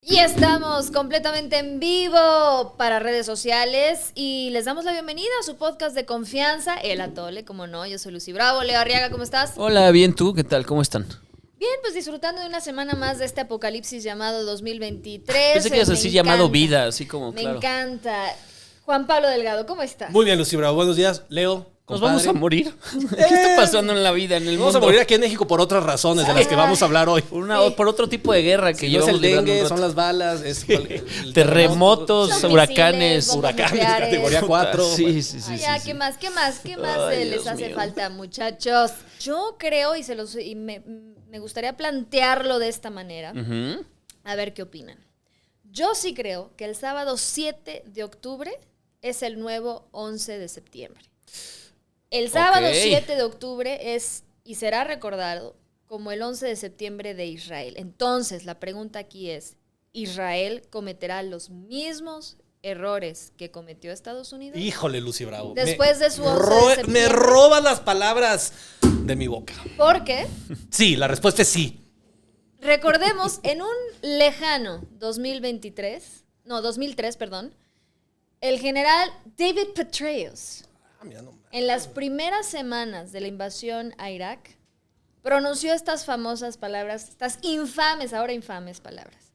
Y estamos completamente en vivo para redes sociales y les damos la bienvenida a su podcast de confianza, El Atole, como no. Yo soy Lucy Bravo. Leo Arriaga, ¿cómo estás? Hola, bien, ¿tú? ¿Qué tal? ¿Cómo están? Bien, pues disfrutando de una semana más de este apocalipsis llamado 2023. Pensé que ibas así llamado vida, así como, Me claro. encanta. Juan Pablo Delgado, ¿cómo estás? Muy bien, Lucy Bravo. Buenos días, Leo. ¿Nos Compadre. vamos a morir? ¿Qué está pasando en la vida, en el Vamos mundo? a morir aquí en México por otras razones de las que vamos a hablar hoy. Por otro tipo de guerra que Si no es llevamos el librando dengue, un rato. son las balas, es el Terremotos, Son huracanes. misiles, huracanes de nucleares. categoría 4. Sí, sí, Ay, sí. ya, sí. ¿qué más? ¿Qué más Ay, les Dios hace mío. falta, muchachos? Yo creo, y me gustaría plantearlo de esta manera, Ujú. a ver qué opinan. Yo sí creo que el sábado 7 de octubre es el nuevo 11 de septiembre. El sábado Ok. 7 de octubre es y será recordado como el 11 de septiembre de Israel. Entonces, la pregunta aquí es, ¿Israel cometerá los mismos errores que cometió Estados Unidos? Híjole, Lucy Bravo. Después de su 11 de me septiembre. robas las palabras de mi boca. Porque, Sí, la respuesta es sí. recordemos, en un lejano 2003, el general David Petraeus, Mira, no, en las primeras semanas de la invasión a Irak, pronunció estas famosas palabras, estas infames, ahora infames palabras.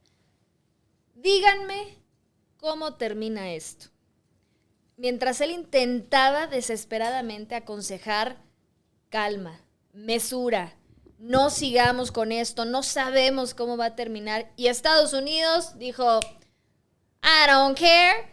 Díganme cómo termina esto. Mientras él intentaba desesperadamente aconsejar calma, mesura, no sigamos con esto, no sabemos cómo va a terminar. Y Estados Unidos dijo, I don't care,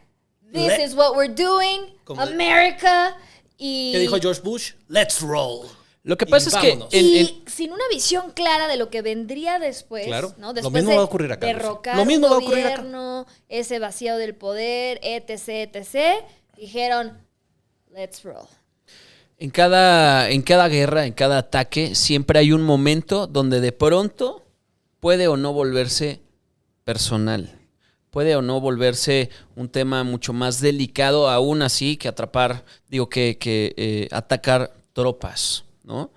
this is what we're doing, Como- America. Y ¿Qué dijo George Bush? Let's roll. Lo que Y pasa es que vámonos. Y sin una visión clara de lo que vendría después, Claro, ¿no? lo Después mismo de va a ocurrir acá, Lucy. derrocar Lo mismo un va a ocurrir acá. gobierno, ese vaciado del poder, etc., dijeron, let's roll. en cada guerra, en cada ataque, siempre hay un momento donde de pronto puede o no volverse personal. Puede o no volverse un tema mucho más delicado, aún así, que atacar tropas, ¿no?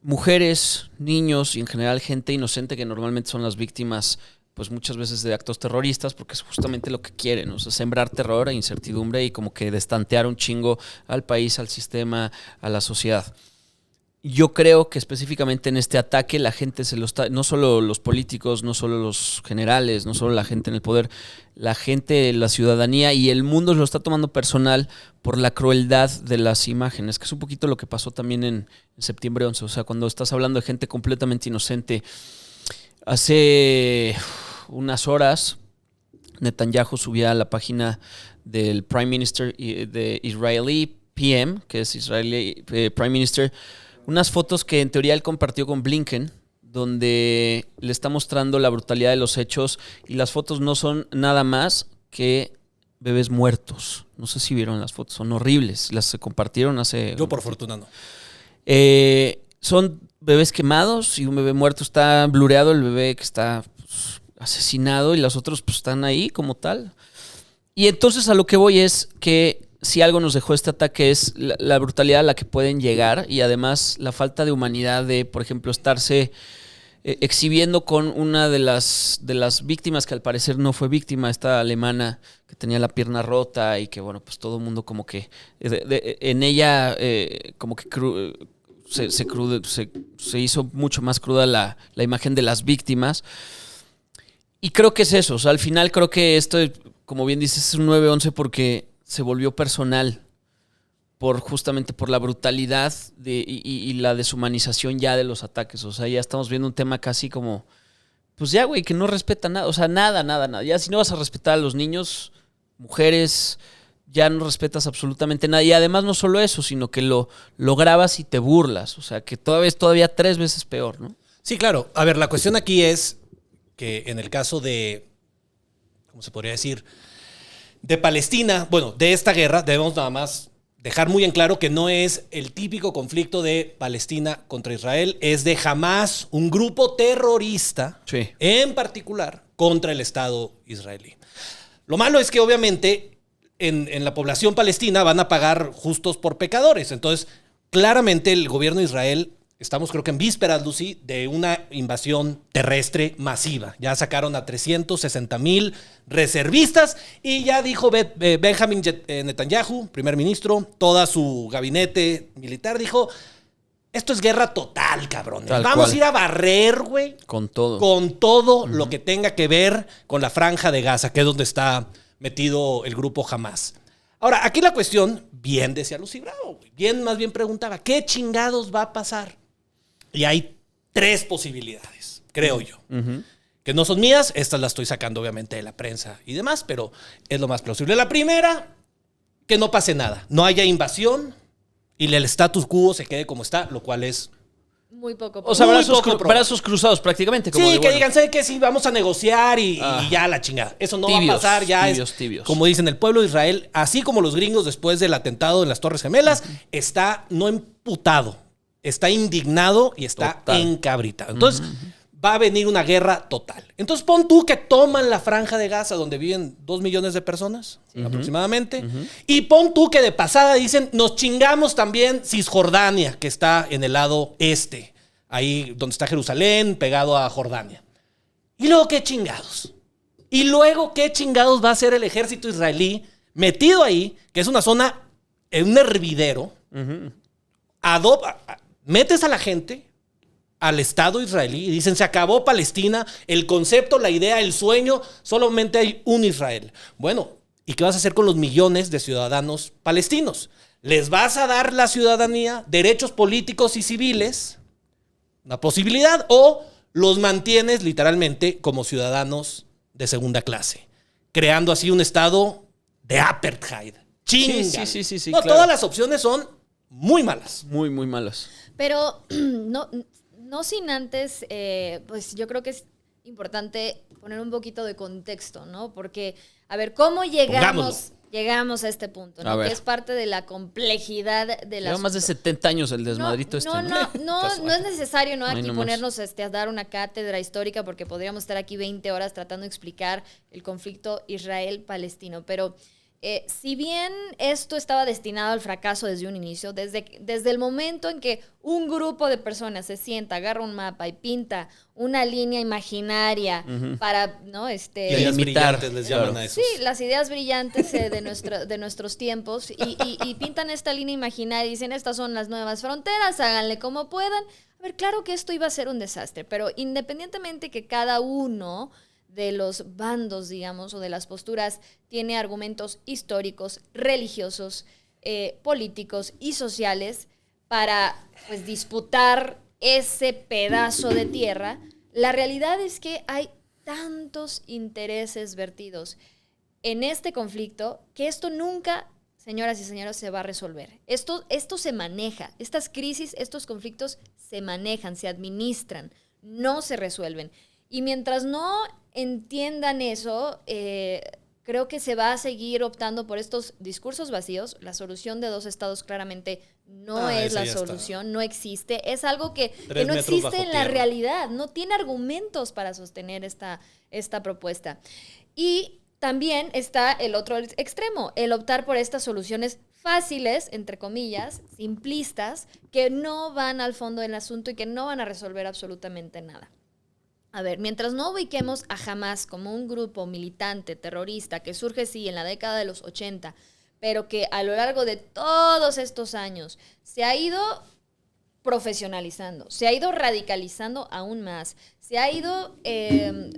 Mujeres, niños y en general gente inocente que normalmente son las víctimas, pues muchas veces de actos terroristas, porque es justamente lo que quieren, o sea, sembrar terror e incertidumbre y como que destantear un chingo al país, al sistema, a la sociedad. Yo creo que específicamente en este ataque la gente se lo está, no solo los políticos, no solo los generales, no solo la gente en el poder, la gente, la ciudadanía y el mundo lo está tomando personal por la crueldad de las imágenes, que es un poquito lo que pasó también en septiembre 11, o sea, cuando estás hablando de gente completamente inocente. Hace unas horas Netanyahu subía a la página del Prime Minister de Israeli PM, que es Israeli Prime Minister, unas fotos que en teoría él compartió con Blinken, donde le está mostrando la brutalidad de los hechos y las fotos no son nada más que bebés muertos. No sé si vieron las fotos, son horribles. Las se compartieron hace... Yo por fortuna no. Son bebés quemados y un bebé muerto. Está blureado el bebé que está pues, asesinado y los otros pues, están ahí como tal. Y entonces a lo que voy es que si algo nos dejó este ataque es la brutalidad a la que pueden llegar y además la falta de humanidad de, por ejemplo, estarse exhibiendo con una de las víctimas que al parecer no fue víctima, esta alemana que tenía la pierna rota y que, bueno, pues todo el mundo como que en ella como que se hizo mucho más cruda la imagen de las víctimas. Y creo que es eso, o sea, al final creo que esto, como bien dices, es un 9-11 porque se volvió personal justamente por la brutalidad y la deshumanización ya de los ataques. O sea, ya estamos viendo un tema casi como, pues ya, güey, que no respeta nada. O sea, nada. Ya si no vas a respetar a los niños, mujeres, ya no respetas absolutamente nada. Y además no solo eso, sino que lo grabas y te burlas. O sea, que todavía 3 veces peor, ¿no? Sí, claro. A ver, la cuestión aquí es que en el caso de, ¿cómo se podría decir? De Palestina, bueno, de esta guerra, debemos nada más dejar muy en claro que no es el típico conflicto de Palestina contra Israel, es de Hamás, un grupo terrorista, Sí. en particular, contra el Estado israelí. Lo malo es que obviamente en la población palestina van a pagar justos por pecadores. Entonces, claramente el gobierno de Israel estamos creo que en vísperas, Lucy, de una invasión terrestre masiva. Ya sacaron a 360,000 reservistas y ya dijo Benjamin Netanyahu, primer ministro, toda su gabinete militar, dijo, esto es guerra total, cabrones. Vamos a ir a barrer, güey. Con todo. Con todo lo que tenga que ver con la franja de Gaza, que es donde está metido el grupo Hamas. Ahora, aquí la cuestión, bien decía Lucy Bravo, más bien preguntaba, ¿qué chingados va a pasar? Y hay 3 posibilidades, creo yo. Que no son mías, estas las estoy sacando obviamente de la prensa y demás, pero es lo más plausible. La primera, que no pase nada, no haya invasión y el status quo se quede como está, lo cual es... Muy poco. O sea, brazos cruzados prácticamente. Como sí, que digan, ¿sabes qué? Sí, vamos a negociar y ya la chingada. Eso no va a pasar, ya tibios. Como dicen, el pueblo de Israel, así como los gringos después del atentado en las Torres Gemelas, está no emputado, está indignado y está encabritado. Entonces, va a venir una guerra total. Entonces, pon tú que toman la franja de Gaza, donde viven 2 millones de personas, aproximadamente, y pon tú que de pasada dicen, nos chingamos también Cisjordania, que está en el lado este, ahí donde está Jerusalén, pegado a Jordania. Y luego, ¿qué chingados? Y luego, ¿qué chingados va a hacer el ejército israelí metido ahí, que es una zona, un hervidero? Metes a la gente al Estado israelí y dicen, se acabó Palestina, el concepto, la idea, el sueño, solamente hay un Israel. Bueno, ¿y qué vas a hacer con los millones de ciudadanos palestinos? ¿Les vas a dar la ciudadanía, derechos políticos y civiles, una posibilidad, o los mantienes literalmente como ciudadanos de segunda clase, creando así un estado de apartheid? Chinga. Sí, no, claro. Todas las opciones son muy malas. Muy, muy malas. Pero no sin antes, pues yo creo que es importante poner un poquito de contexto, ¿no? Porque, a ver, ¿cómo llegamos a este punto, ¿no? Que es parte de la complejidad de la... Lleva más de 70 años el desmadrito No es necesario, ¿no? Aquí no ponernos a dar una cátedra histórica porque podríamos estar aquí 20 horas tratando de explicar el conflicto Israel-Palestino, pero... si bien esto estaba destinado al fracaso desde un inicio, desde el momento en que un grupo de personas se sienta, agarra un mapa y pinta una línea imaginaria para, ¿no? Ideas brillantes les llaman a eso. Sí, las ideas brillantes de nuestros tiempos y pintan esta línea imaginaria y dicen, estas son las nuevas fronteras, háganle como puedan. A ver, claro que esto iba a ser un desastre, pero independientemente que cada uno de los bandos, digamos, o de las posturas, tiene argumentos históricos, religiosos, políticos y sociales para, pues, disputar ese pedazo de tierra. La realidad es que hay tantos intereses vertidos en este conflicto que esto nunca, señoras y señores, se va a resolver. Esto se maneja. Estas crisis, estos conflictos se manejan, se administran, no se resuelven. Y mientras no entiendan eso, creo que se va a seguir optando por estos discursos vacíos. La solución de 2 estados claramente no es la solución, no existe. Es algo que no existe en la realidad, no tiene argumentos para sostener esta propuesta. Y también está el otro extremo, el optar por estas soluciones fáciles, entre comillas, simplistas, que no van al fondo del asunto y que no van a resolver absolutamente nada. A ver, mientras no ubiquemos a Hamas como un grupo militante, terrorista, que surge sí en la década de los 80, pero que a lo largo de todos estos años se ha ido profesionalizando, se ha ido radicalizando aún más, se ha ido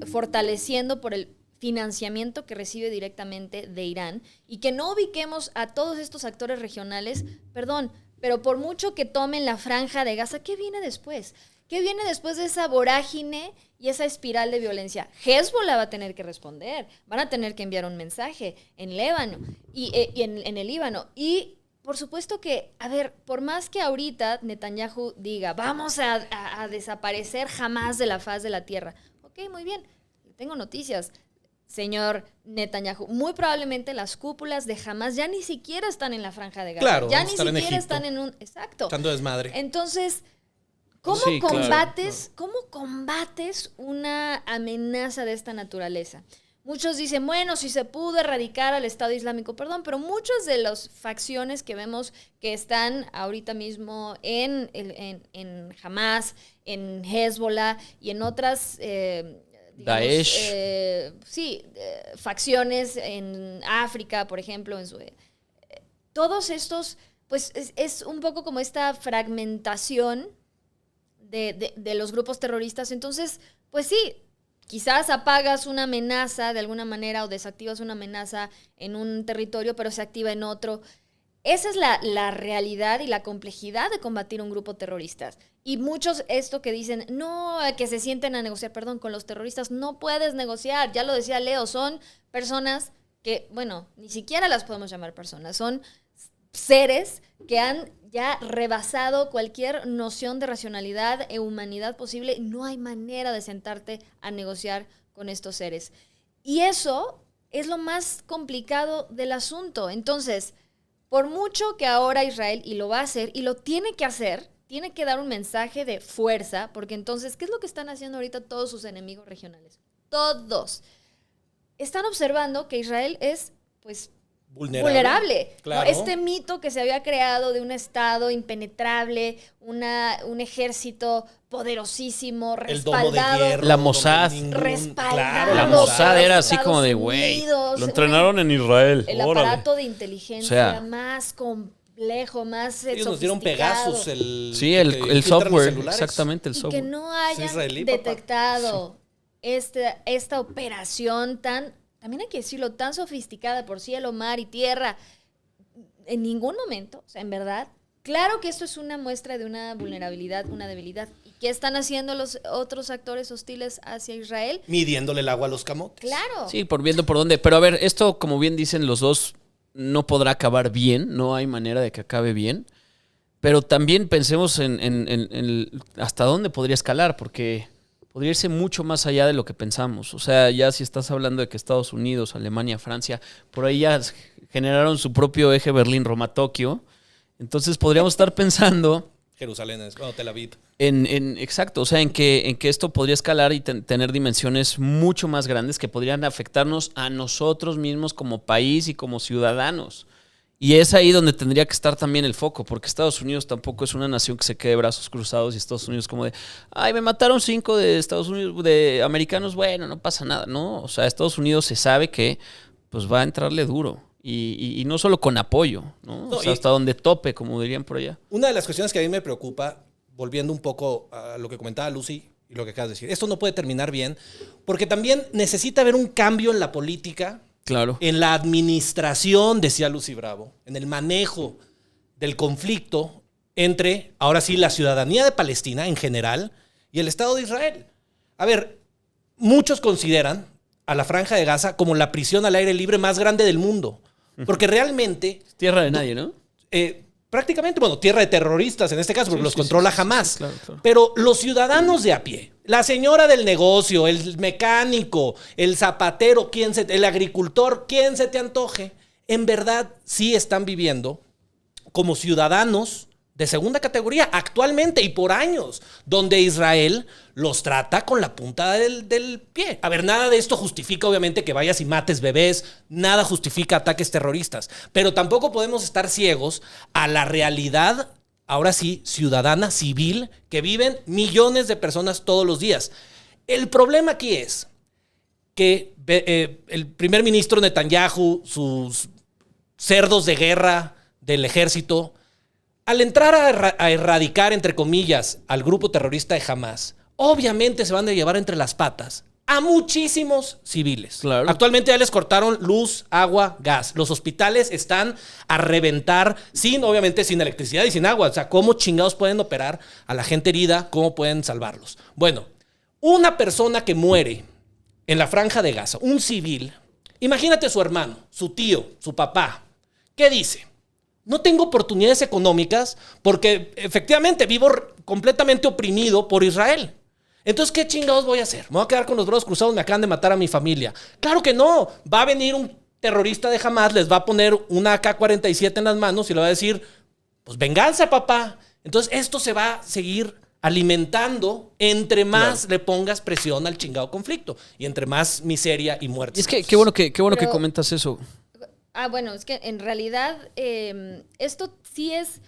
fortaleciendo por el financiamiento que recibe directamente de Irán, y que no ubiquemos a todos estos actores regionales, perdón, pero por mucho que tomen la franja de Gaza, ¿qué viene después? ¿Qué viene después de esa vorágine y esa espiral de violencia? Hezbollah va a tener que responder, van a tener que enviar un mensaje en Líbano y en el Líbano. Y por supuesto que, a ver, por más que ahorita Netanyahu diga, vamos a desaparecer jamás de la faz de la tierra. Ok, muy bien, tengo noticias. Señor Netanyahu, muy probablemente las cúpulas de Hamas ya ni siquiera están en la franja de Gaza. Claro, ya ni siquiera están en un... Exacto. Echando desmadre. Entonces... ¿Cómo combates una amenaza de esta naturaleza? Muchos dicen, bueno, si se pudo erradicar al Estado Islámico, perdón, pero muchas de las facciones que vemos que están ahorita mismo en Hamas, en Hezbollah y en otras Daesh. facciones en África, por ejemplo, todos estos, pues es un poco como esta fragmentación de los grupos terroristas. Entonces, pues sí, quizás apagas una amenaza de alguna manera o desactivas una amenaza en un territorio, pero se activa en otro. Esa es la realidad y la complejidad de combatir un grupo terrorista. Y muchos esto que dicen, no, que se sienten a negociar, perdón, con los terroristas, no puedes negociar. Ya lo decía Leo, son personas que, bueno, ni siquiera las podemos llamar personas, son seres que han ya rebasado cualquier noción de racionalidad e humanidad posible. No hay manera de sentarte a negociar con estos seres. Y eso es lo más complicado del asunto. Entonces, por mucho que ahora Israel, y lo va a hacer, y lo tiene que hacer, tiene que dar un mensaje de fuerza, porque entonces, ¿qué es lo que están haciendo ahorita todos sus enemigos regionales? Todos. Están observando que Israel es, pues, vulnerable. Claro. ¿No? Este mito que se había creado de un Estado impenetrable, un ejército poderosísimo, respaldado. El domo de hierro, La Mossad. Respaldado. Claro, La Mossad era así como de, güey, Unidos, lo entrenaron en Israel. el órale. aparato de inteligencia O sea, más complejo, más Ellos nos dieron sofisticado. Pegasus, el filtran los software, celulares. exactamente, el Y software. que no hayan israelí, papá. detectado esta operación también hay que decirlo, tan sofisticada por cielo, mar y tierra. En ningún momento, o sea, en verdad, claro que esto es una muestra de una vulnerabilidad, una debilidad. ¿Y qué están haciendo los otros actores hostiles hacia Israel? Midiéndole el agua a los camotes. Claro. Sí, viendo por dónde. Pero a ver, esto, como bien dicen los dos, no podrá acabar bien. No hay manera de que acabe bien. Pero también pensemos en hasta dónde podría escalar, porque podría irse mucho más allá de lo que pensamos. O sea, ya si estás hablando de que Estados Unidos, Alemania, Francia, por ahí ya generaron su propio eje Berlín-Roma-Tokio. Entonces podríamos estar pensando Jerusalén es Tel Aviv. Exacto, o sea, en que esto podría escalar y tener dimensiones mucho más grandes que podrían afectarnos a nosotros mismos como país y como ciudadanos. Y es ahí donde tendría que estar también el foco, porque Estados Unidos tampoco es una nación que se quede de brazos cruzados y Estados Unidos como de, ay, me mataron 5 de Estados Unidos, de americanos, bueno, no pasa nada, ¿no? O sea, Estados Unidos se sabe que pues va a entrarle duro y no solo con apoyo, ¿no? O sea, hasta donde tope, como dirían por allá. Una de las cuestiones que a mí me preocupa, volviendo un poco a lo que comentaba Lucy y lo que acabas de decir, esto no puede terminar bien, porque también necesita haber un cambio en la política. Claro. En la administración, decía Lucy Bravo, en el manejo del conflicto entre, ahora sí, la ciudadanía de Palestina en general y el Estado de Israel. A ver, muchos consideran a la Franja de Gaza como la prisión al aire libre más grande del mundo, porque realmente... Es tierra de nadie, ¿no? Prácticamente, bueno, tierra de terroristas en este caso, porque los controla Hamas. Claro. Pero los ciudadanos de a pie, la señora del negocio, el mecánico, el zapatero, el agricultor, quien se te antoje, en verdad sí están viviendo como ciudadanos de segunda categoría actualmente y por años, donde Israel los trata con la punta del pie. A ver, nada de esto justifica obviamente que vayas y mates bebés, nada justifica ataques terroristas, pero tampoco podemos estar ciegos a la realidad, ahora sí, ciudadana, civil, que viven millones de personas todos los días. El problema aquí es que el primer ministro Netanyahu, sus cerdos de guerra del ejército, al entrar a erradicar, entre comillas, al grupo terrorista de Hamas, obviamente se van a llevar entre las patas a muchísimos civiles. Claro. Actualmente ya les cortaron luz, agua, gas. Los hospitales están a reventar, obviamente sin electricidad y sin agua. O sea, ¿cómo chingados pueden operar a la gente herida? ¿Cómo pueden salvarlos? Bueno, una persona que muere en la Franja de Gaza, un civil, imagínate su hermano, su tío, su papá. ¿Qué dice? No tengo oportunidades económicas porque efectivamente vivo completamente oprimido por Israel. Entonces, ¿qué chingados voy a hacer? ¿Me voy a quedar con los brazos cruzados? Me acaban de matar a mi familia. Claro que no. Va a venir un terrorista de Hamas, les va a poner una AK-47 en las manos y le va a decir, pues venganza, papá. Entonces, esto se va a seguir alimentando entre más le pongas presión al chingado conflicto y entre más miseria y muerte. Y es que qué bueno que Pero- comentas eso. Bueno, es que en realidad esto sí es,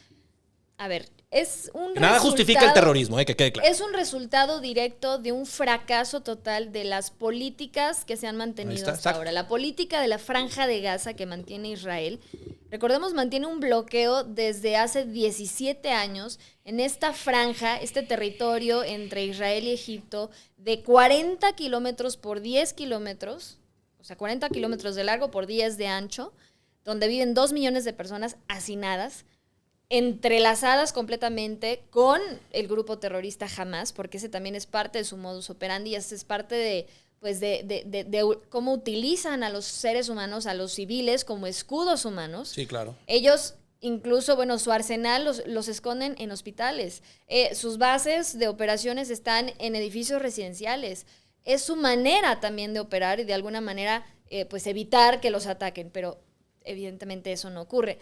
a ver, es un Nada justifica el terrorismo, que quede claro. Es un resultado directo de un fracaso total de las políticas que se han Ahí mantenido está, hasta exacto. ahora. La política de la Franja de Gaza que mantiene Israel, recordemos, mantiene un bloqueo desde hace 17 años en esta franja, este territorio entre Israel y Egipto, de 40 kilómetros por 10 kilómetros, o sea, 40 kilómetros de largo por 10 de ancho, donde viven 2 millones de personas hacinadas, entrelazadas completamente con el grupo terrorista Hamas, porque ese también es parte de su modus operandi, ese es parte de cómo utilizan a los seres humanos, a los civiles, como escudos humanos. Sí, claro. Ellos, incluso, bueno, su arsenal los esconden en hospitales. Sus bases de operaciones están en edificios residenciales. Es su manera también de operar y de alguna manera, pues, evitar que los ataquen, pero evidentemente eso no ocurre.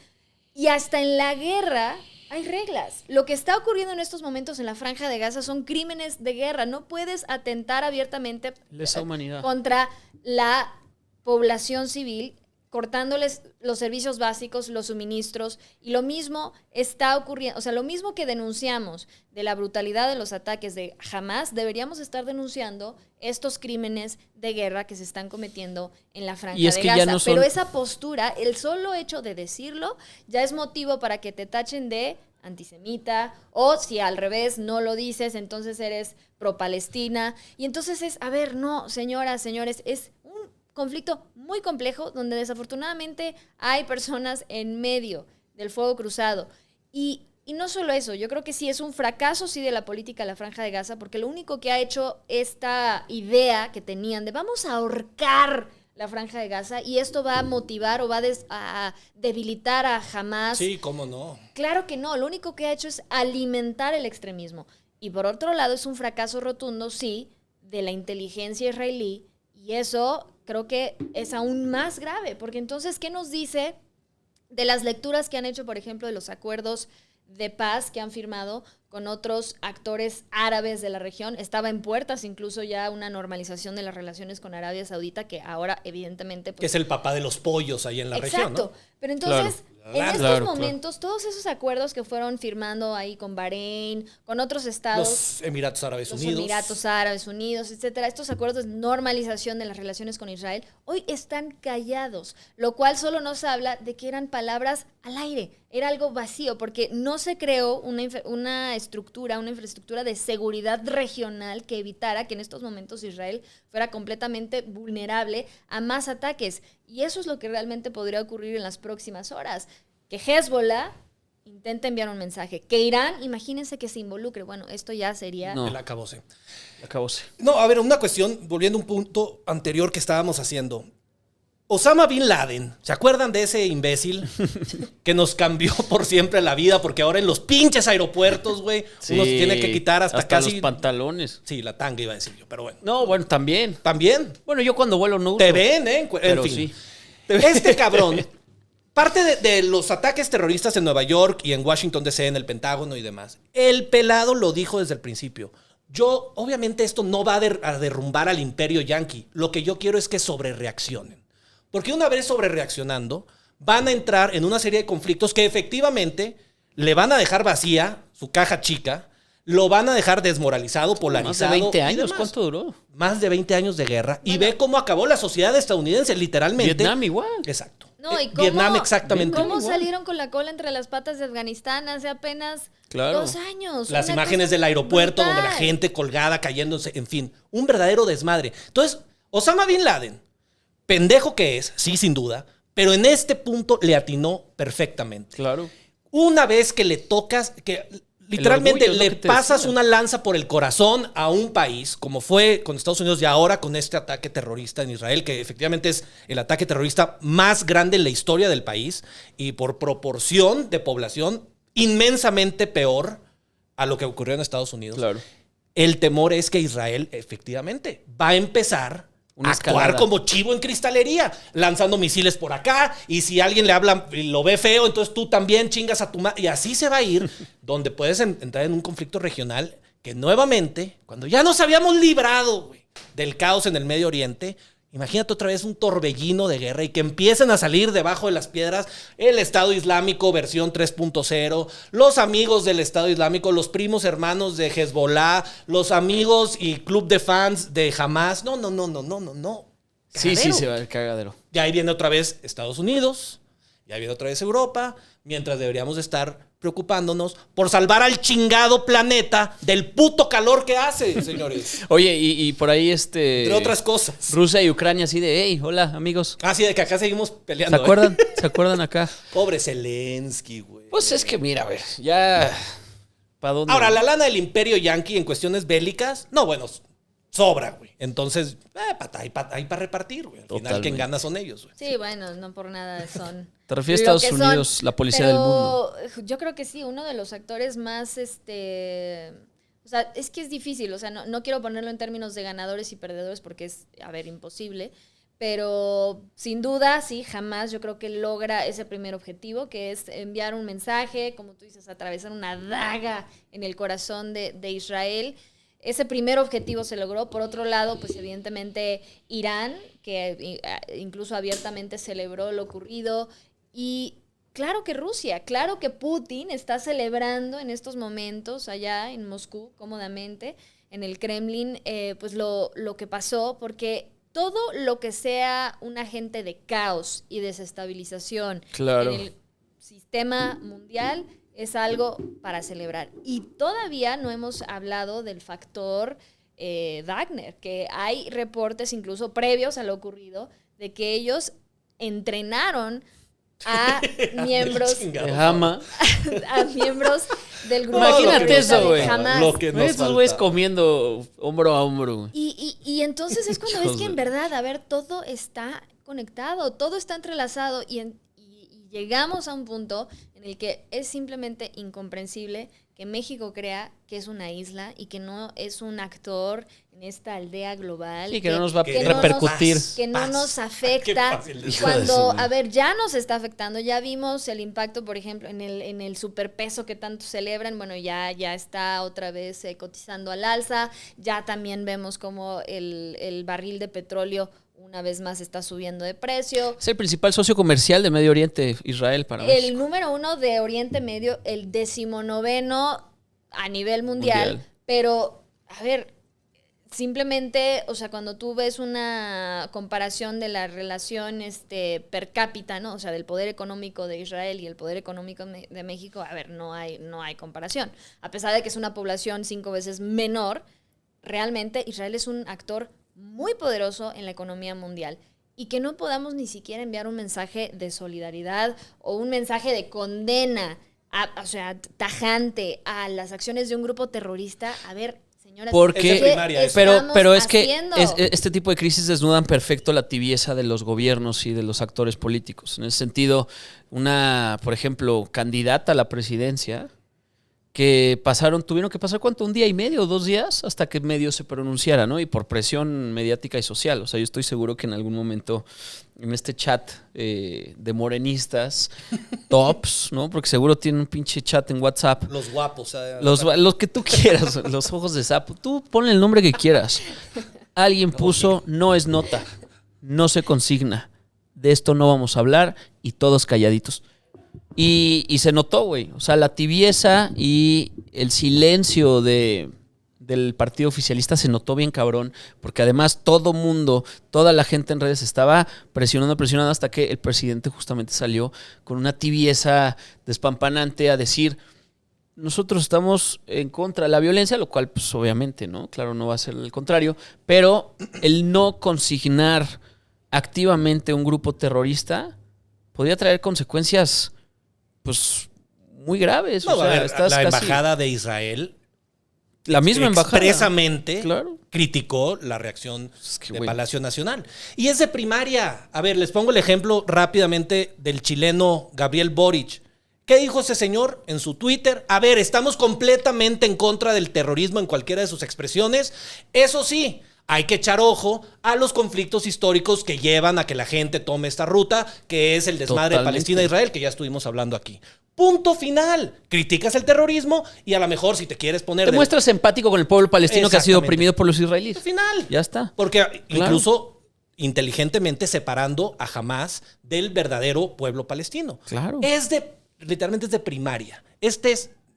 Y hasta en la guerra hay reglas. Lo que está ocurriendo en estos momentos en la Franja de Gaza son crímenes de guerra. No puedes atentar abiertamente Lesa humanidad. contra la población civil, cortándoles los servicios básicos, los suministros, y lo mismo está ocurriendo, o sea, lo mismo que denunciamos de la brutalidad de los ataques de Hamas, deberíamos estar denunciando estos crímenes de guerra que se están cometiendo en la Franja Y es de que Gaza. ya no son- Pero esa postura, el solo hecho de decirlo, ya es motivo para que te tachen de antisemita, o si al revés no lo dices, entonces eres pro-Palestina. Y entonces es, a ver, no, señoras, señores, es un conflicto muy complejo donde desafortunadamente hay personas en medio del fuego cruzado. Y no solo eso, yo creo que sí es un fracaso sí de la política de la Franja de Gaza, porque lo único que ha hecho esta idea que tenían de vamos a ahorcar la Franja de Gaza y esto va a motivar o va a debilitar a Hamas. Sí, cómo no. Claro que no, lo único que ha hecho es alimentar el extremismo. Y por otro lado es un fracaso rotundo, sí, de la inteligencia israelí, y eso creo que es aún más grave, porque entonces, ¿qué nos dice de las lecturas que han hecho, por ejemplo, de los acuerdos de paz que han firmado con otros actores árabes de la región? Estaba en puertas incluso ya una normalización de las relaciones con Arabia Saudita, que ahora evidentemente... Que es el papá de los pollos ahí en la región, ¿no? Pero entonces, en estos Claro, momentos, todos esos acuerdos que fueron firmando ahí con Bahrein, con otros estados, Los Emiratos Árabes los Unidos. Emiratos Árabes Unidos, etcétera, estos acuerdos de normalización de las relaciones con Israel, hoy están callados, lo cual solo nos habla de que eran palabras al aire, era algo vacío, porque no se creó una infraestructura de seguridad regional que evitara que en estos momentos Israel fuera completamente vulnerable a más ataques. Y eso es lo que realmente podría ocurrir en las próximas horas. Que Hezbollah intente enviar un mensaje. Que Irán, imagínense que se involucre. Bueno, esto ya sería... No. El acabose. Acabóse. No, a ver, una cuestión, volviendo a un punto anterior que estábamos haciendo. Osama Bin Laden, ¿se acuerdan de ese imbécil que nos cambió por siempre la vida? Porque ahora en los pinches aeropuertos, güey, uno se tiene que quitar hasta casi... los pantalones. Sí, la tanga iba a decir yo, pero bueno. No, bueno, también. También Bueno, yo cuando vuelo no uso. te ven, ¿eh? En Pero fin. sí. Este cabrón, parte de los ataques terroristas en Nueva York y en Washington DC, en el Pentágono y demás, el pelado lo dijo desde el principio. Yo, obviamente, esto no va a derrumbar al imperio yanqui. Lo que yo quiero es que sobrereaccionen. Porque una vez sobrereaccionando, van a entrar en una serie de conflictos que efectivamente le van a dejar vacía su caja chica, lo van a dejar desmoralizado, polarizado. Más de 20 y años, demás. ¿cuánto duró? Más de 20 años de guerra. Y ve cómo acabó la sociedad estadounidense, literalmente. Vietnam igual. Exacto. No, ¿y cómo, Vietnam exactamente. ¿Cómo igual. salieron con la cola entre las patas de Afganistán hace apenas Claro. 2 años? Las Una imágenes cosa del aeropuerto donde la brutal. gente colgada, cayéndose, en fin, un verdadero desmadre. Entonces, Osama Bin Laden, pendejo que es, sí, sin duda, pero en este punto le atinó perfectamente. Claro. Una vez que le tocas, que literalmente orgullo es lo le que te pasas decía. una lanza por el corazón a un país, como fue con Estados Unidos y ahora con este ataque terrorista en Israel, que efectivamente es el ataque terrorista más grande en la historia del país y por proporción de población inmensamente peor a lo que ocurrió en Estados Unidos. Claro. El temor es que Israel efectivamente va a empezar Una a actuar escalada. como chivo en cristalería, lanzando misiles por acá, y si alguien le habla y lo ve feo, entonces tú también chingas a tu madre, y así se va a ir, donde puedes entrar en un conflicto regional que nuevamente, cuando ya nos habíamos librado, güey, del caos en el Medio Oriente, imagínate otra vez un torbellino de guerra y que empiecen a salir debajo de las piedras el Estado Islámico versión 3.0, los amigos del Estado Islámico, los primos hermanos de Hezbollah, los amigos y club de fans de Hamas. No. Sí, Cagadero. se va el cagadero. Y ahí viene otra vez Estados Unidos, y ahí viene otra vez Europa, mientras deberíamos estar preocupándonos por salvar al chingado planeta del puto calor que hace, señores. Oye, y por ahí Entre otras cosas. Rusia y Ucrania así de, hey, hola, amigos. Sí, de que acá seguimos ¿Se peleando. acuerdan? ¿Se acuerdan acá? Pobre Zelensky, güey. Pues es que mira, a ver, ya... ¿Para dónde? Ahora, la lana del imperio yanqui en cuestiones bélicas, no, bueno, sobra, güey. Entonces, hay para repartir, güey. Al final, Totalmente. quien gana son ellos, güey. Sí, bueno, no por nada son. ¿Te refieres a lo Estados que son, Unidos, la policía pero del mundo? Yo creo que sí, uno de los actores más, o sea, es que es difícil, o sea, no quiero ponerlo en términos de ganadores y perdedores porque es, a ver, imposible, pero sin duda, sí, jamás yo creo que logra ese primer objetivo, que es enviar un mensaje, como tú dices, atravesar una daga en el corazón de Israel. Ese primer objetivo se logró. Por otro lado, pues evidentemente Irán, que incluso abiertamente celebró lo ocurrido. Y claro que Rusia, claro que Putin está celebrando en estos momentos allá en Moscú, cómodamente, en el Kremlin, pues lo que pasó, porque todo lo que sea un agente de caos y desestabilización Claro. en el sistema mundial es algo para celebrar. Y todavía no hemos hablado del factor Wagner, que hay reportes incluso previos a lo ocurrido de que ellos entrenaron a miembros a miembros del grupo Imagínate terrorista eso, de güey. Hamas. Lo que nos Estos güeyes falta. comiendo hombro a hombro, güey. Y entonces es cuando ves Hijos que en de- verdad, a ver, todo está conectado, todo está entrelazado y llegamos a un punto en el que es simplemente incomprensible que México crea que es una isla y que no es un actor en esta aldea global. Sí, que no nos va a que repercutir. Que no nos Qué afecta. fácil de Hijo de Cuando, su- a ver, ya nos está afectando. Ya vimos el impacto, por ejemplo, en el superpeso que tanto celebran. Bueno, ya está otra vez cotizando al alza. Ya también vemos como el barril de petróleo una vez más está subiendo de precio. Es el principal socio comercial de Medio Oriente, Israel, para El México. número 1 de Oriente Medio, el 19º a nivel mundial. Pero, a ver, simplemente, o sea, cuando tú ves una comparación de la relación per cápita, ¿no? O sea, del poder económico de Israel y el poder económico de México, a ver, no hay comparación. A pesar de que es una población 5 veces menor, realmente Israel es un actor muy poderoso en la economía mundial. Y que no podamos ni siquiera enviar un mensaje de solidaridad o un mensaje de condena, o sea, tajante a las acciones de un grupo terrorista. A ver, señoras, Porque, Es de primaria eso. pero es que haciendo? este tipo de crisis desnudan perfecto la tibieza de los gobiernos y de los actores políticos. En ese sentido, por ejemplo, candidata a la presidencia, que tuvieron que pasar ¿cuánto? 1 día y medio, 2 días, hasta que medio se pronunciara, ¿no? Y por presión mediática y social. O sea, yo estoy seguro que en algún momento en este chat de morenistas, tops, ¿no? Porque seguro tienen un pinche chat en WhatsApp. Los guapos. Los que tú quieras, los ojos de sapo. Tú ponle el nombre que quieras. Alguien puso, no es nota, no se consigna. De esto no vamos a hablar y todos calladitos. Y se notó, güey. O sea, la tibieza y el silencio del partido oficialista se notó bien cabrón, porque además toda la gente en redes estaba presionando hasta que el presidente justamente salió con una tibieza despampanante a decir: nosotros estamos en contra de la violencia, lo cual, pues obviamente, ¿no? Claro, no va a ser el contrario, pero el no consignar activamente un grupo terrorista podría traer consecuencias, pues, muy graves. No, o sea, a ver, estás la casi- embajada de Israel La misma embajada. expresamente Claro. criticó la reacción Es que, de güey. Palacio Nacional. Y es de primaria. A ver, les pongo el ejemplo rápidamente del chileno Gabriel Boric. ¿Qué dijo ese señor en su Twitter? A ver, estamos completamente en contra del terrorismo en cualquiera de sus expresiones. Eso sí, hay que echar ojo a los conflictos históricos que llevan a que la gente tome esta ruta, que es el desmadre de Palestina e Israel, que ya estuvimos hablando aquí. Punto final. Criticas el terrorismo y a lo mejor si te quieres poner... Te muestras empático con el pueblo palestino que ha sido oprimido por los israelíes. Punto final. Ya está. Porque incluso inteligentemente separando a Hamás del verdadero pueblo palestino. Claro. Literalmente es de primaria.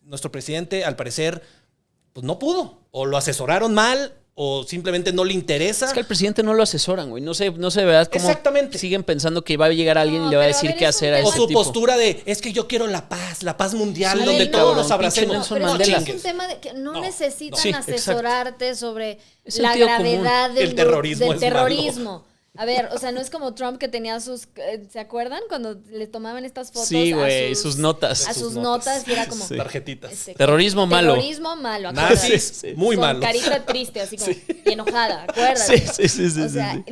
Nuestro presidente, al parecer, pues no pudo. O lo asesoraron mal, o simplemente no le interesa. Es que al presidente no lo asesoran, güey. No sé, ¿verdad? Cómo Exactamente. siguen pensando que va a llegar alguien y le va a decir qué hacer a O ese su tipo. postura de, es que yo quiero la paz mundial, Sí, donde no, todos no, nos abracemos. Nelson Pero Mandela. es un tema de que no necesitan Sí, asesorarte sobre Es la sentido gravedad común. El terrorismo del es terrorismo. A ver, o sea, no es como Trump que tenía sus... ¿Se acuerdan? Cuando le tomaban estas fotos Sí, güey, a sus notas. A sus notas y era como... Sí. Tarjetitas. Terrorismo malo. Terrorismo malo, acuérdate. Nazis, muy Con malo. carita triste, así como y enojada, acuérdate. Sí. O sea, sí.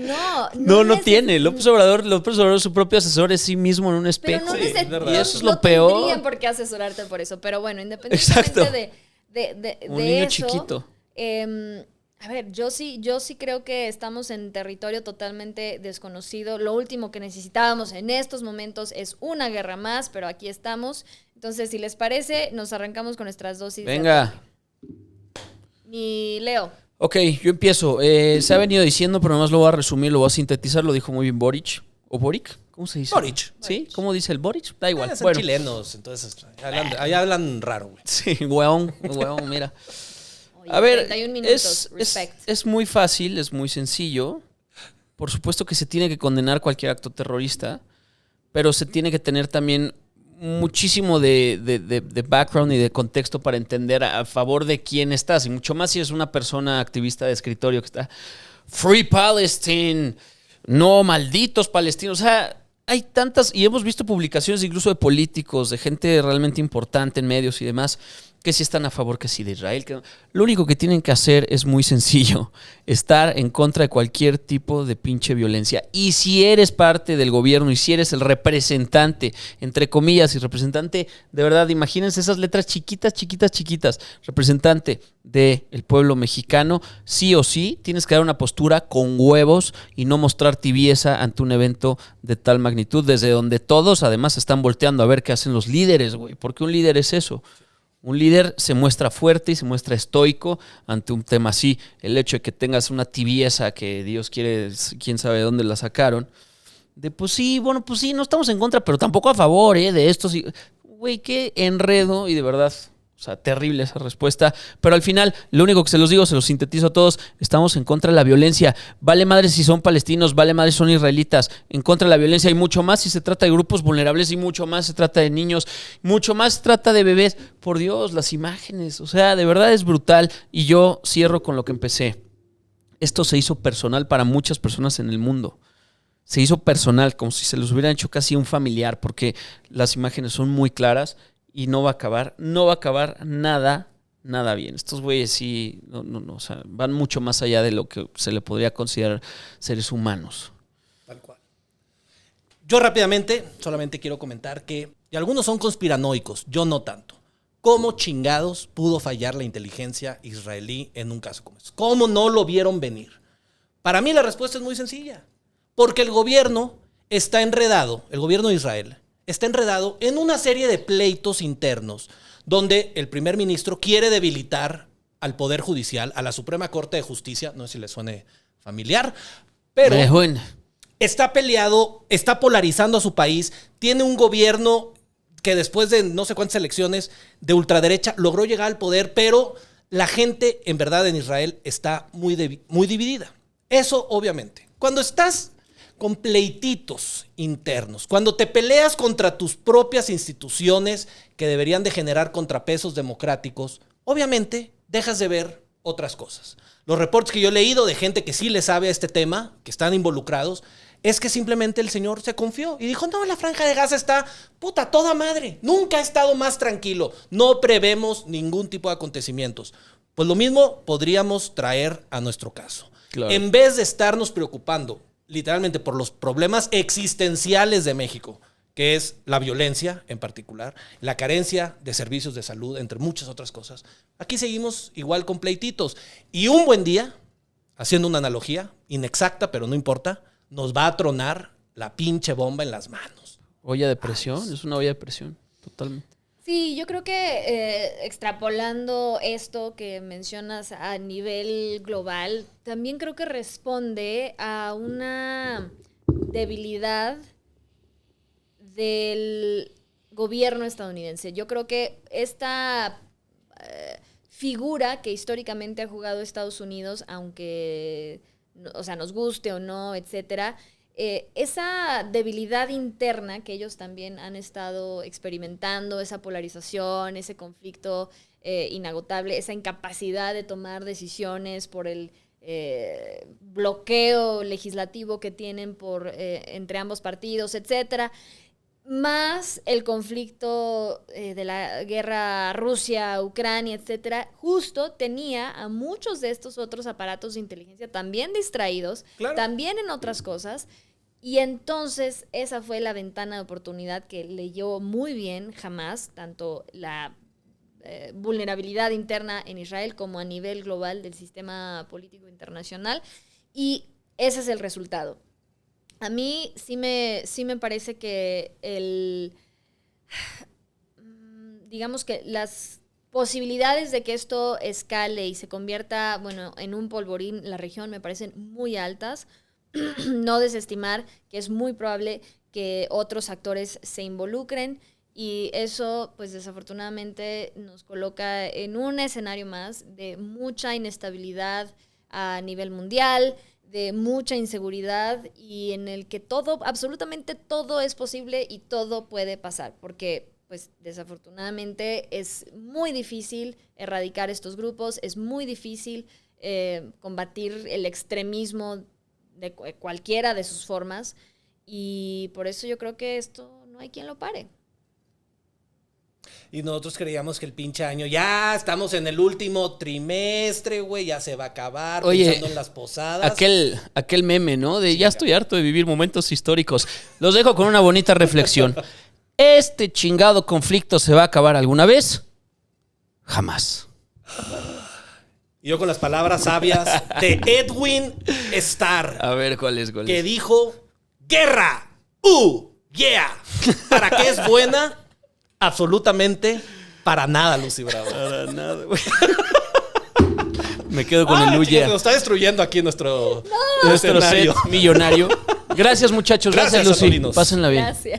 no Tiene. López Obrador, su propio asesor es sí mismo en un espejo. Pero no Sí, es verdad. Y eso es no lo peor. tendrían por qué asesorarte por eso. Pero bueno, independientemente Exacto. de Un niño eso, chiquito. A ver, yo sí creo que estamos en territorio totalmente desconocido. Lo último que necesitábamos en estos momentos es una guerra más, pero aquí estamos. Entonces, si les parece, nos arrancamos con nuestras dosis. Venga. Mi Leo. Ok, yo empiezo. Se ha venido diciendo, pero nomás lo voy a resumir, lo voy a sintetizar. Lo dijo muy bien Boric. ¿O Boric? ¿Cómo se dice? Boric. ¿Sí? ¿Cómo dice el Boric? Da igual. Son Bueno. chilenos, entonces ahí hablan raro, güey. Sí, hueón, mira. Oye, A ver, 31 minutos, respect. es muy fácil, es muy sencillo. Por supuesto que se tiene que condenar cualquier acto terrorista, pero se tiene que tener también muchísimo de background y de contexto para entender a favor de quién estás. Y mucho más si es una persona activista de escritorio que está Free Palestine, no malditos palestinos. O sea, hay tantas, y hemos visto publicaciones incluso de políticos, de gente realmente importante en medios y demás, que sí están a favor que sí de Israel. Que no. Lo único que tienen que hacer es muy sencillo, estar en contra de cualquier tipo de pinche violencia. Y si eres parte del gobierno y si eres el representante, entre comillas, y representante, de verdad, imagínense esas letras chiquitas, representante del pueblo mexicano, sí o sí, tienes que dar una postura con huevos y no mostrar tibieza ante un evento de tal magnitud, desde donde todos además están volteando a ver qué hacen los líderes, güey, porque un líder es eso. Un líder se muestra fuerte y se muestra estoico ante un tema así. El hecho de que tengas una tibieza que Dios quiere, quién sabe dónde la sacaron, de pues sí, no estamos en contra, pero tampoco a favor de esto. Sí. Güey, qué enredo y de verdad, o sea, terrible esa respuesta. Pero al final, lo único que se los digo, se los sintetizo a todos, estamos en contra de la violencia. Vale madre si son palestinos, vale madre si son israelitas. En contra de la violencia y mucho más si se trata de grupos vulnerables y mucho más se trata de niños, mucho más se trata de bebés. Por Dios, las imágenes, o sea, de verdad es brutal. Y yo cierro con lo que empecé. Esto se hizo personal para muchas personas en el mundo. Se hizo personal, como si se los hubieran hecho casi un familiar, porque las imágenes son muy claras. Y no va a acabar nada bien. Estos güeyes sí, no, o sea, van mucho más allá de lo que se le podría considerar seres humanos. Tal cual. Yo rápidamente solamente quiero comentar que y algunos son conspiranoicos, yo no tanto. ¿Cómo chingados pudo fallar la inteligencia israelí en un caso como este? ¿Cómo no lo vieron venir? Para mí la respuesta es muy sencilla. Porque el gobierno está enredado, el gobierno de Israel, está enredado en una serie de pleitos internos donde el primer ministro quiere debilitar al Poder Judicial, a la Suprema Corte de Justicia, no sé si le suene familiar, pero está peleado, está polarizando a su país, tiene un gobierno que después de no sé cuántas elecciones de ultraderecha logró llegar al poder, pero la gente en verdad en Israel está muy dividida. Eso obviamente. Cuando estás con pleititos internos, cuando te peleas contra tus propias instituciones que deberían de generar contrapesos democráticos, obviamente dejas de ver otras cosas. Los reportes que yo he leído de gente que sí le sabe a este tema, que están involucrados, es que simplemente el señor se confió y dijo, no, la Franja de Gaza está toda madre, nunca ha estado más tranquilo, no prevemos ningún tipo de acontecimientos. Pues lo mismo podríamos traer a nuestro caso. Claro. En vez de estarnos preocupando literalmente por los problemas existenciales de México, que es la violencia en particular, la carencia de servicios de salud, entre muchas otras cosas. Aquí seguimos igual con pleititos. Y un buen día, haciendo una analogía, inexacta, pero no importa, nos va a tronar la pinche bomba en las manos. Olla de presión, es una olla de presión, totalmente. Sí, yo creo que extrapolando esto que mencionas a nivel global, también creo que responde a una debilidad del gobierno estadounidense. Yo creo que esta figura que históricamente ha jugado Estados Unidos, aunque nos guste o no, etcétera, esa debilidad interna que ellos también han estado experimentando, esa polarización, ese conflicto inagotable, esa incapacidad de tomar decisiones por el bloqueo legislativo que tienen entre ambos partidos, etcétera, más el conflicto de la guerra Rusia-Ucrania, etcétera, justo tenía a muchos de estos otros aparatos de inteligencia también distraídos, claro, también en otras cosas. Y entonces esa fue la ventana de oportunidad que leyó muy bien Hamas, tanto la vulnerabilidad interna en Israel como a nivel global del sistema político internacional. Y ese es el resultado. A mí sí me parece que digamos que las posibilidades de que esto escale y se convierta, en un polvorín en la región me parecen muy altas. No desestimar que es muy probable que otros actores se involucren y eso, pues desafortunadamente, nos coloca en un escenario más de mucha inestabilidad a nivel mundial, de mucha inseguridad y en el que absolutamente todo es posible y todo puede pasar, porque pues desafortunadamente es muy difícil erradicar estos grupos, es muy difícil combatir el extremismo de cualquiera de sus formas y por eso yo creo que esto no hay quien lo pare. Y nosotros creíamos que el pinche año, ya estamos en el último trimestre, güey, ya se va a acabar. Oye, pensando en las posadas. Aquel meme, ¿no? De sí, ya estoy harto de vivir momentos históricos. Los dejo con una bonita reflexión. ¿Este chingado conflicto se va a acabar alguna vez? Jamás. Y yo con las palabras sabias de Edwin Starr. A ver, ¿cuál es? Que dijo, guerra, yeah. ¿Para qué es buena? Absolutamente para nada, Lucy Bravo. Para nada, güey. Me quedo con el yeah. Nos está destruyendo aquí nuestro set millonario. Gracias, muchachos. Gracias Lucy. Pásenla bien. Gracias.